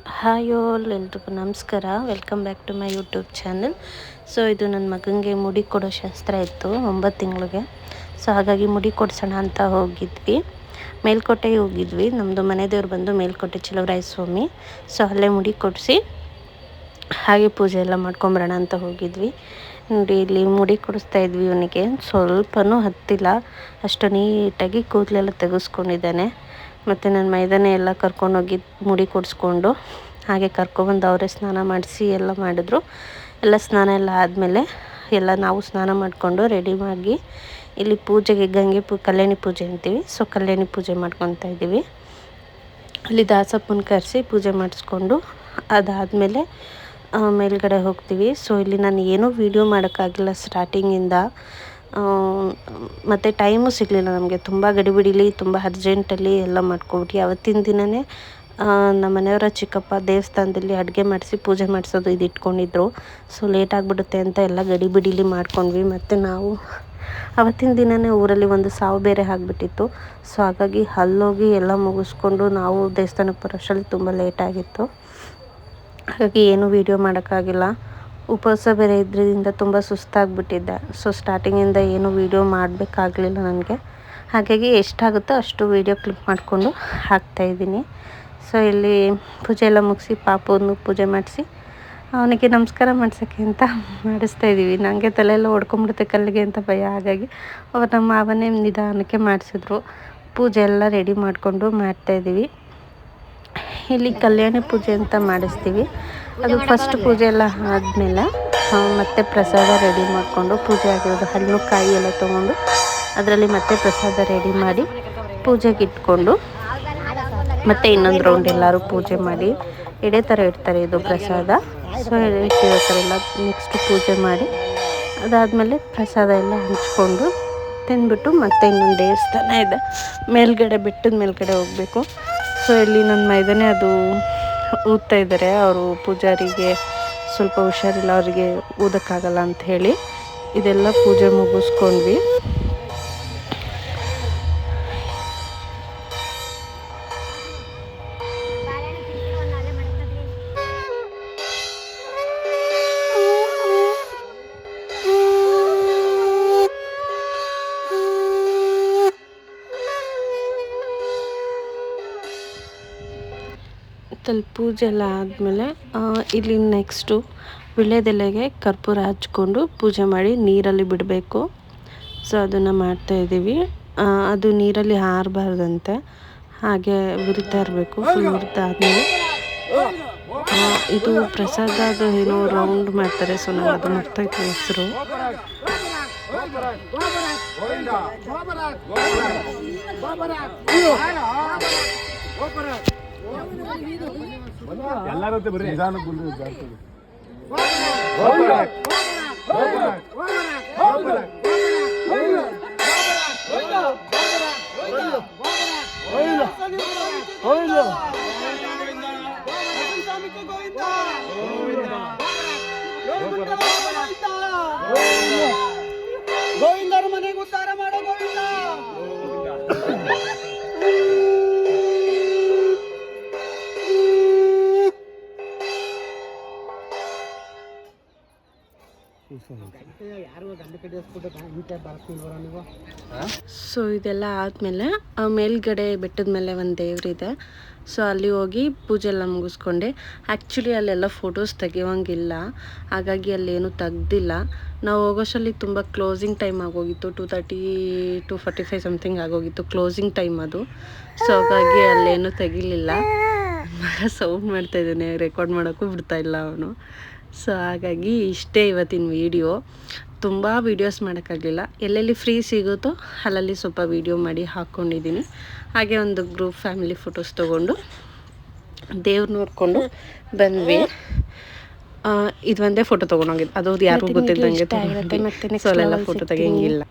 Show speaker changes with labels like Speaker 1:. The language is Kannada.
Speaker 1: ಹಾಯ್ ಆಲ್, ಎಲ್ರಿಗೂ ನಮಸ್ಕಾರ. Welcome back to my YouTube channel. So ಇದು ನನ್ನ ಮಗನಿಗೆ ಮುಡಿ ಕೊಡೋ ಶಾಸ್ತ್ರ ಇತ್ತು 9 ತಿಂಗಳಿಗೆ. ಸೊ ಹಾಗಾಗಿ ಮುಡಿ ಕೊಡ್ಸೋಣ ಅಂತ ಹೋಗಿದ್ವಿ. ಮೇಲ್ಕೋಟೆಗೆ ಹೋಗಿದ್ವಿ. ನಮ್ಮದು ಮನೆ ದೇವ್ರು ಬಂದು ಮೇಲ್ಕೋಟೆ ಚಲುವರಾಯ ಸ್ವಾಮಿ. ಸೊ ಅಲ್ಲೇ ಮುಡಿ ಕೊಡಿಸಿ ಹಾಗೆ ಪೂಜೆ ಎಲ್ಲ ಮಾಡ್ಕೊಂಬರೋಣ ಅಂತ ಹೋಗಿದ್ವಿ. ನೋಡಿ, ಇಲ್ಲಿ ಮುಡಿ ಕೊಡಿಸ್ತಾ ಇದ್ವಿ. ಇವನಿಗೆ ಸ್ವಲ್ಪನೂ ಹತ್ತಿಲ್ಲ, ಅಷ್ಟು ನೀಟಾಗಿ ಕೂದಲೆಲ್ಲ ತೆಗೆಸ್ಕೊಂಡಿದ್ದಾನೆ. ಮತ್ತು ನನ್ನ ಮೈದಾನೆ ಎಲ್ಲ ಕರ್ಕೊಂಡೋಗಿ ಮುಡಿ ಕೊಡಿಸ್ಕೊಂಡು ಹಾಗೆ ಕರ್ಕೊಬಂದು ಅವರೇ ಸ್ನಾನ ಮಾಡಿಸಿ ಎಲ್ಲ ಮಾಡಿದ್ರು. ಎಲ್ಲ ಸ್ನಾನ ಎಲ್ಲ ಆದಮೇಲೆ ಎಲ್ಲ ನಾವು ಸ್ನಾನ ಮಾಡಿಕೊಂಡು ರೆಡಿ ಮಾಡಿ ಇಲ್ಲಿ ಪೂಜೆಗೆ ಕಲ್ಯಾಣಿ ಪೂಜೆ ಅಂತೀವಿ. ಸೊ ಕಲ್ಯಾಣಿ ಪೂಜೆ ಮಾಡ್ಕೊತಾ ಇದ್ದೀವಿ. ಅಲ್ಲಿ ದಾಸಪ್ಪನ ಕರೆಸಿ ಪೂಜೆ ಮಾಡಿಸ್ಕೊಂಡು ಅದಾದಮೇಲೆ ಮೇಲ್ಗಡೆ ಹೋಗ್ತೀವಿ. ಸೊ ಇಲ್ಲಿ ನಾನು ಏನೂ ವೀಡಿಯೋ ಮಾಡೋಕ್ಕಾಗಿಲ್ಲ ಸ್ಟಾರ್ಟಿಂಗಿಂದ. ಮತ್ತು ಟೈಮು ಸಿಗಲಿಲ್ಲ ನಮಗೆ. ತುಂಬ ಗಡಿಬಿಡಿಲಿ, ತುಂಬ ಅರ್ಜೆಂಟಲ್ಲಿ ಎಲ್ಲ ಮಾಡ್ಕೊಬಿಟ್ಟು ಅವತ್ತಿನ ದಿನವೇ ನಮ್ಮ ಮನೆಯವರ ಚಿಕ್ಕಪ್ಪ ದೇವಸ್ಥಾನದಲ್ಲಿ ಅಡುಗೆ ಮಾಡಿಸಿ ಪೂಜೆ ಮಾಡಿಸೋದು ಇದು ಇಟ್ಕೊಂಡಿದ್ರು. ಸೊ ಲೇಟ್ ಆಗಿಬಿಡುತ್ತೆ ಅಂತ ಎಲ್ಲ ಗಡಿಬಿಡಿಲಿ ಮಾಡ್ಕೊಂಡ್ವಿ. ಮತ್ತು ನಾವು ಅವತ್ತಿನ ದಿನವೇ ಊರಲ್ಲಿ ಒಂದು ಸಾವು ಬೇರೆ ಆಗಿಬಿಟ್ಟಿತ್ತು. ಸೊ ಹಾಗಾಗಿ ಅಲ್ಲೋಗಿ ಎಲ್ಲ ಮುಗಿಸ್ಕೊಂಡು ನಾವು ದೇವಸ್ಥಾನಕ್ಕೆ ಬರೋಷ್ಟರಲ್ಲಿ ತುಂಬ ಲೇಟಾಗಿತ್ತು. ಹಾಗಾಗಿ ಏನೂ ವೀಡಿಯೋ ಮಾಡೋಕ್ಕಾಗಿಲ್ಲ. ಉಪವಾಸ ಬೇರೆ ಇದ್ರಿಂದ ತುಂಬ ಸುಸ್ತಾಗಿಬಿಟ್ಟಿದ್ದೆ. ಸೊ ಸ್ಟಾರ್ಟಿಂಗಿಂದ ಏನೂ ವೀಡಿಯೋ ಮಾಡಬೇಕಾಗಲಿಲ್ಲ ನನಗೆ. ಹಾಗಾಗಿ ಎಷ್ಟಾಗುತ್ತೋ ಅಷ್ಟು ವೀಡಿಯೋ ಕ್ಲಿಪ್ ಮಾಡಿಕೊಂಡು ಹಾಕ್ತಾಯಿದ್ದೀನಿ. ಸೊ ಇಲ್ಲಿ ಪೂಜೆ ಎಲ್ಲ ಮುಗಿಸಿ ಪಾಪವನ್ನು ಪೂಜೆ ಮಾಡಿಸಿ ಅವನಿಗೆ ನಮಸ್ಕಾರ ಮಾಡ್ಸೋಕ್ಕೆ ಅಂತ ಮಾಡಿಸ್ತಾಯಿದ್ದೀವಿ. ನನಗೆ ತಲೆಯೆಲ್ಲ ಹೊಡ್ಕೊಂಬಿಡುತ್ತೆ ಕಲ್ಲಿಗೆ ಅಂತ ಭಯ. ಹಾಗಾಗಿ ಅವ್ರು ನಮ್ಮ ಮಾವನೇ ನಿಧಾನಕ್ಕೆ ಮಾಡಿಸಿದ್ರು. ಪೂಜೆ ಎಲ್ಲ ರೆಡಿ ಮಾಡಿಕೊಂಡು ಮಾಡ್ತಾಯಿದ್ದೀವಿ. ಇಲ್ಲಿ ಕಲ್ಯಾಣಿ ಪೂಜೆ ಅಂತ ಮಾಡಿಸ್ತೀವಿ. ಅದು ಫಸ್ಟ್ ಪೂಜೆ ಎಲ್ಲ ಆದಮೇಲೆ ಮತ್ತೆ ಪ್ರಸಾದ ರೆಡಿ ಮಾಡಿಕೊಂಡು ಪೂಜೆ ಆಗಿರೋದು ಹಣ್ಣು ಕಾಯಿ ಎಲ್ಲ ತೊಗೊಂಡು ಅದರಲ್ಲಿ ಮತ್ತೆ ಪ್ರಸಾದ ರೆಡಿ ಮಾಡಿ ಪೂಜೆಗೆ ಇಟ್ಕೊಂಡು ಮತ್ತು ಇನ್ನೊಂದು ರೌಂಡ್ ಎಲ್ಲರೂ ಪೂಜೆ ಮಾಡಿ ಇದೇ ಥರ ಇಡ್ತಾರೆ ಇದು ಪ್ರಸಾದ. ಸೊ ಇಟ್ಟಿರೋ ಥರ ಎಲ್ಲ ನೆಕ್ಸ್ಟ್ ಪೂಜೆ ಮಾಡಿ ಅದಾದಮೇಲೆ ಪ್ರಸಾದ ಎಲ್ಲ ಹಂಚ್ಕೊಂಡು ತಿಂದ್ಬಿಟ್ಟು ಮತ್ತೆ ಇನ್ನೊಂದು ದೇವಸ್ಥಾನ ಇದೆ ಮೇಲ್ಗಡೆ, ಬೆಟ್ಟದ ಮೇಲ್ಗಡೆ ಹೋಗಬೇಕು. ಸೊ ಇಲ್ಲಿ ನನ್ನ ಮೈದಾನೆ ಅದು ಊದ್ತಾ ಇದ್ದಾರೆ. ಅವರು ಪೂಜಾರಿಗೆ ಸ್ವಲ್ಪ ಹುಷಾರಿಲ್ಲ, ಅವರಿಗೆ ಊದಕ್ಕಾಗಲ್ಲ ಅಂತ ಹೇಳಿ ಇದೆಲ್ಲ ಪೂಜೆ ಮುಗಿಸ್ಕೊಂಡ್ವಿ. ಅಲ್ಲಿ ಪೂಜೆ ಎಲ್ಲ ಆದಮೇಲೆ ಇಲ್ಲಿ ನೆಕ್ಸ್ಟು ವೀಳ್ಯದೆಲೆಗೆ ಕರ್ಪೂರ ಹಚ್ಕೊಂಡು ಪೂಜೆ ಮಾಡಿ ನೀರಲ್ಲಿ ಬಿಡಬೇಕು. ಸೊ ಅದನ್ನು ಮಾಡ್ತಾಯಿದ್ದೀವಿ. ಅದು ನೀರಲ್ಲಿ ಹಾರಬಾರ್ದಂತೆ, ಹಾಗೆ ಉರಿತಾ ಇರಬೇಕು. ಫುಲ್ ಉರಿತಾದ್ಮೇಲೆ ಇದು ಪ್ರಸಾದ ಅದು ಏನೋ ರೌಂಡ್ ಮಾಡ್ತಾರೆ. ಸೊ ನಾನು ಅದು ಮರ್ತೋಯ್ತು ಹೆಸರು.
Speaker 2: ಎಲ್ಲರೂ ಬರ್ರಿ ಗೋವಿಂದರ ಮನೆಗೆ ಉದ್ಧಾರ ಮಾಡೋ ಗೋವಿಂದ.
Speaker 1: ಸೊ ಇದೆಲ್ಲ ಆದಮೇಲೆ ಮೇಲ್ಗಡೆ ಬೆಟ್ಟದ ಮೇಲೆ ಒಂದು ದೇವರಿದೆ. ಸೊ ಅಲ್ಲಿ ಹೋಗಿ ಪೂಜೆ ಎಲ್ಲ ಮುಗಿಸ್ಕೊಂಡೆ. ಆ್ಯಕ್ಚುಲಿ ಅಲ್ಲೆಲ್ಲ ಫೋಟೋಸ್ ತೆಗಿಯೋಂಗಿಲ್ಲ, ಹಾಗಾಗಿ ಅಲ್ಲೇನು ತೆಗ್ದಿಲ್ಲ. ನಾವು ಹೋಗೋಷ್ಟರಲ್ಲಿ ತುಂಬ ಕ್ಲೋಸಿಂಗ್ ಟೈಮ್ ಆಗೋಗಿತ್ತು. 2:30 2:45 ಸಮಥಿಂಗ್ ಆಗೋಗಿತ್ತು ಕ್ಲೋಸಿಂಗ್ ಟೈಮ್ ಅದು. ಸೊ ಹಾಗಾಗಿ ಅಲ್ಲೇನು ತೆಗಿಲಿಲ್ಲ. ಸೌಂಡ್ ಮಾಡ್ತಾಯಿದ್ದಾನೆ, ರೆಕಾರ್ಡ್ ಮಾಡೋಕ್ಕೂ ಬಿಡ್ತಾಯಿಲ್ಲ ಅವನು. ಸೊ ಹಾಗಾಗಿ ಇಷ್ಟೇ ಇವತ್ತಿನ ವೀಡಿಯೋ. ತುಂಬ ವೀಡಿಯೋಸ್ ಮಾಡೋಕ್ಕಾಗಲಿಲ್ಲ. ಎಲ್ಲೆಲ್ಲಿ ಫ್ರೀ ಸಿಗುತ್ತೋ ಅಲ್ಲಲ್ಲಿ ಸ್ವಲ್ಪ ವೀಡಿಯೋ ಮಾಡಿ ಹಾಕ್ಕೊಂಡಿದ್ದೀನಿ. ಹಾಗೆ ಒಂದು ಗ್ರೂಪ್ ಫ್ಯಾಮಿಲಿ ಫೋಟೋಸ್ ತೊಗೊಂಡು ದೇವ್ರು ನೋಡಿಕೊಂಡು ಬಂದ್ವಿ. ಇದು ಒಂದೇ ಫೋಟೋ ತೊಗೊಂಡೋಗಿದ್ದು, ಅದು ಯಾರಿಗೂ ಗೊತ್ತಿದ್ದಂಗೆ. ಸೊ ಅಲ್ಲೆಲ್ಲ ಫೋಟೋ ತೆಗಿಯಂಗಿಲ್ಲ.